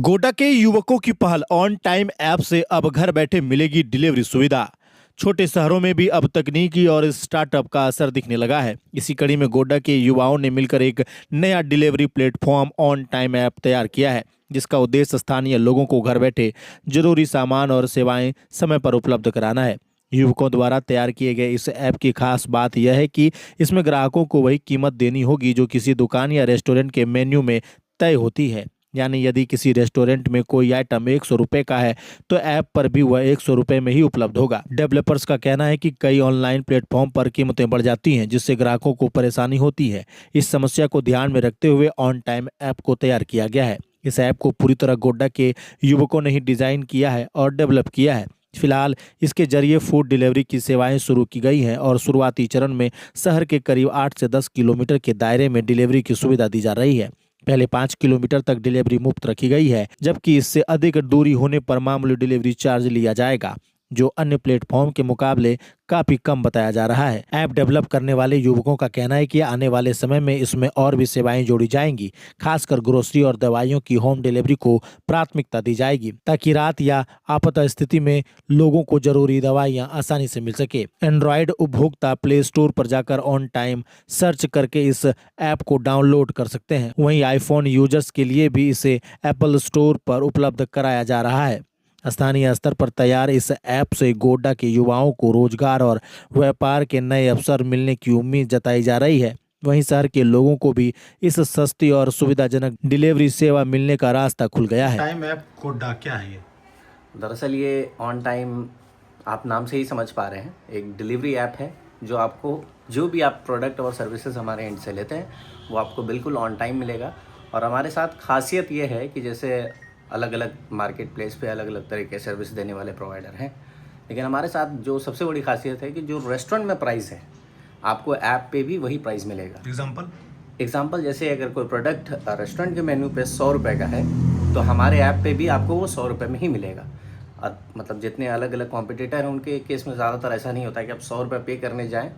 गोड्डा के युवकों की पहल ऑन टाइम ऐप से अब घर बैठे मिलेगी डिलीवरी सुविधा। छोटे शहरों में भी अब तकनीकी और स्टार्टअप का असर दिखने लगा है। इसी कड़ी में गोड्डा के युवाओं ने मिलकर एक नया delivery platform on time app तैयार किया है, जिसका उद्देश्य स्थानीय लोगों को घर बैठे जरूरी सामान और सेवाएं समय पर उपलब्ध कराना है। युवकों द्वारा तैयार किए गए इस ऐप की खास बात यह है कि इसमें ग्राहकों को वही कीमत देनी होगी जो किसी दुकान या रेस्टोरेंट के मेन्यू में तय होती है। यानी यदि किसी रेस्टोरेंट में कोई आइटम 100 रुपये का है तो ऐप पर भी वह 100 रुपये में ही उपलब्ध होगा। डेवलपर्स का कहना है कि कई ऑनलाइन प्लेटफॉर्म पर कीमतें बढ़ जाती हैं, जिससे ग्राहकों को परेशानी होती है। इस समस्या को ध्यान में रखते हुए ऑन टाइम ऐप को तैयार किया गया है। इस ऐप को पूरी तरह गोड्डा के युवकों ने ही डिजाइन किया है और डेवलप किया है। फिलहाल इसके जरिए फूड डिलीवरी की सेवाएं शुरू की गई हैं और शुरुआती चरण में शहर के करीब 8 से 10 किलोमीटर के दायरे में डिलीवरी की सुविधा दी जा रही है। पहले 5 किलोमीटर तक डिलीवरी मुफ्त रखी गई है, जबकि इससे अधिक दूरी होने पर मामूली डिलीवरी चार्ज लिया जाएगा, जो अन्य प्लेटफॉर्म के मुकाबले काफी कम बताया जा रहा है। ऐप डेवलप करने वाले युवकों का कहना है कि आने वाले समय में इसमें और भी सेवाएं जोड़ी जाएंगी, खासकर ग्रोसरी और दवाइयों की होम डिलीवरी को प्राथमिकता दी जाएगी, ताकि रात या आपात स्थिति में लोगों को जरूरी दवाइयां आसानी से मिल सके। एंड्रॉयड उपभोक्ता प्ले स्टोर पर जाकर ऑन टाइम सर्च करके इस ऐप को डाउनलोड कर सकते हैं। वहीं आईफोन यूजर्स के लिए भी इसे एप्पल स्टोर पर उपलब्ध कराया जा रहा है। स्थानीय स्तर पर तैयार इस ऐप से गोड्डा के युवाओं को रोजगार और व्यापार के नए अवसर मिलने की उम्मीद जताई जा रही है। वहीं शहर के लोगों को भी इस सस्ती और सुविधाजनक डिलीवरी सेवा मिलने का रास्ता खुल गया है। टाइम ऐप गोड्डा क्या है ये? दरअसल ये ऑन टाइम आप नाम से ही समझ पा रहे हैं, एक डिलीवरी ऐप है जो आपको जो भी आप प्रोडक्ट और सर्विसेज हमारे एंड से लेते हैं वो आपको बिल्कुल ऑन टाइम मिलेगा। और हमारे साथ खासियत ये है कि जैसे अलग अलग मार्केट प्लेस पे अलग अलग तरह के सर्विस देने वाले प्रोवाइडर हैं, लेकिन हमारे साथ जो सबसे बड़ी खासियत है कि जो रेस्टोरेंट में प्राइस है आपको ऐप पे भी वही प्राइस मिलेगा। एग्जाम्पल जैसे अगर कोई प्रोडक्ट रेस्टोरेंट के मेन्यू पे 100 रुपये का है तो हमारे ऐप पे भी आपको वो 100 रुपये में ही मिलेगा। मतलब जितने अलग अलग कॉम्पिटिटर हैं उनके केस में ज़्यादातर ऐसा नहीं होता कि आप 100 रुपये पे करने जाएँ,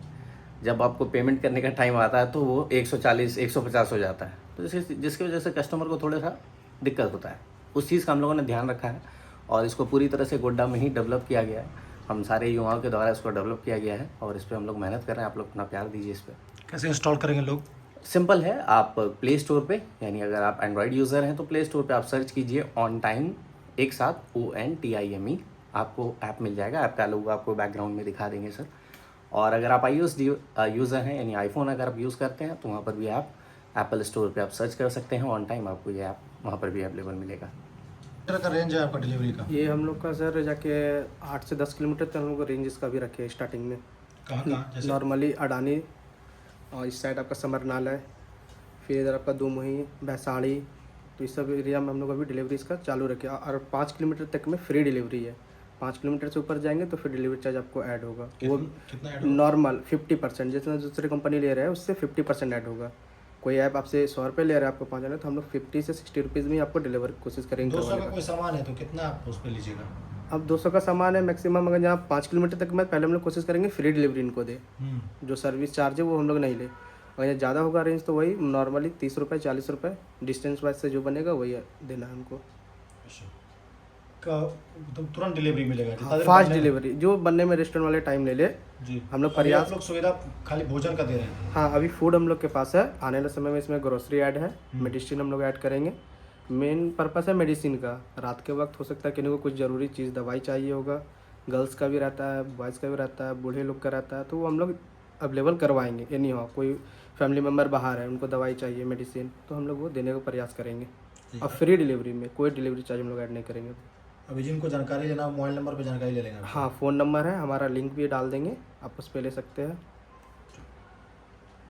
जब आपको पेमेंट करने का टाइम आता है तो वो 140 150 हो जाता है, तो जिसकी वजह से कस्टमर को थोड़ा सा दिक्कत होता है। उस चीज़ का हम लोगों ने ध्यान रखा है और इसको पूरी तरह से गोड्डा में ही डेवलप किया गया है। हम सारे युवाओं के द्वारा इसको डेवलप किया गया है और इस पर हम लोग मेहनत कर रहे हैं। आप लोग अपना प्यार दीजिए इस पर। कैसे इंस्टॉल करेंगे लोग? सिंपल है, आप प्ले स्टोर पे, यानी अगर आप एंड्रॉयड यूज़र हैं तो प्ले स्टोर पे आप सर्च कीजिए ऑन टाइम, एक साथ ONTIME, आपको ऐप मिल जाएगा। ऐप का लोगो आपको बैकग्राउंड में दिखा देंगे सर। और अगर आप iOS यूज़र हैं, यानी आईफोन अगर आप यूज़ करते हैं तो वहाँ पर भी आप एप्पल स्टोर पर आप सर्च कर सकते हैं ऑन टाइम, आपको ये ऐप वहाँ पर भी अवेलेबल मिलेगा। तरह का रेंज है आपका डिलीवरी का? ये हम लोग का सर जाके 8 से 10 किलोमीटर तक हम लोग रेंज इसका भी रखे हैं स्टार्टिंग में। कहाँ नॉर्मली अडानी और इस साइड आपका समरनाल है, फिर इधर आपका दुमही, भैंसाड़ी, तो इस सब एरिया में हम लोग अभी डिलीवरी इसका चालू रखे। और 5 किलोमीटर तक में फ्री डिलीवरी है। 5 किलोमीटर से ऊपर जाएंगे तो फिर डिलीवरी चार्ज आपको ऐड होगा। वो कितना नॉर्मल 50%, जितना दूसरी कंपनी ले रहे हैं उससे 50% ऐड होगा। कोई ऐप आपसे 100 रुपये ले रहा है आपको पहुँचाना, तो हम लोग 50 से 60 रुपीज़ में ही आपको डिलीवर कोशिश करेंगे। 200 का कोई सामान है तो कितना आप उस पर लीजिएगा? अब 200 का सामान है मैक्सिमम, अगर यहाँ 5 किलोमीटर तक में पहले हम लोग कोशिश करेंगे फ्री डिलीवरी इनको दे। जो सर्विस चार्ज है वो हम लोग नहीं ले। अगर ये ज़्यादा होगा रेंज तो वही नॉर्मली 30 रुपये 40 रुपये डिस्टेंस वाइज से जो बनेगा वही देना है हमको। तो तुरंत डिलीवरी मिलेगा? फास्ट डिलीवरी, जो बनने में रेस्टोरेंट वाले टाइम ले ले जी। हम लोग प्रयास। आप लोग सुविधा खाली भोजन का दे रहे हैं? हाँ, अभी फूड हम लोग के पास है। आने वाले समय में इसमें ग्रोसरी ऐड है, मेडिसिन हम लोग ऐड करेंगे। मेन पर्पस है मेडिसिन का। रात के वक्त हो सकता है किसी को कुछ ज़रूरी चीज़ दवाई चाहिए होगा, गर्ल्स का भी रहता है, बॉयज़ का भी रहता है, बूढ़े लोग का रहता है, तो वो हम लोग अवेलेबल करवाएंगे। एनी हो, कोई फैमिली मेम्बर बाहर है उनको दवाई चाहिए, मेडिसिन, तो हम लोग वो देने का प्रयास करेंगे। और फ्री डिलीवरी में कोई डिलीवरी चार्ज हम लोग ऐड नहीं करेंगे। अभी जिनको जानकारी लेना, मोबाइल नंबर पर जानकारी ले लेंगे? हाँ, फ़ोन नंबर है हमारा, लिंक भी डाल देंगे, आप उस पर ले सकते हैं।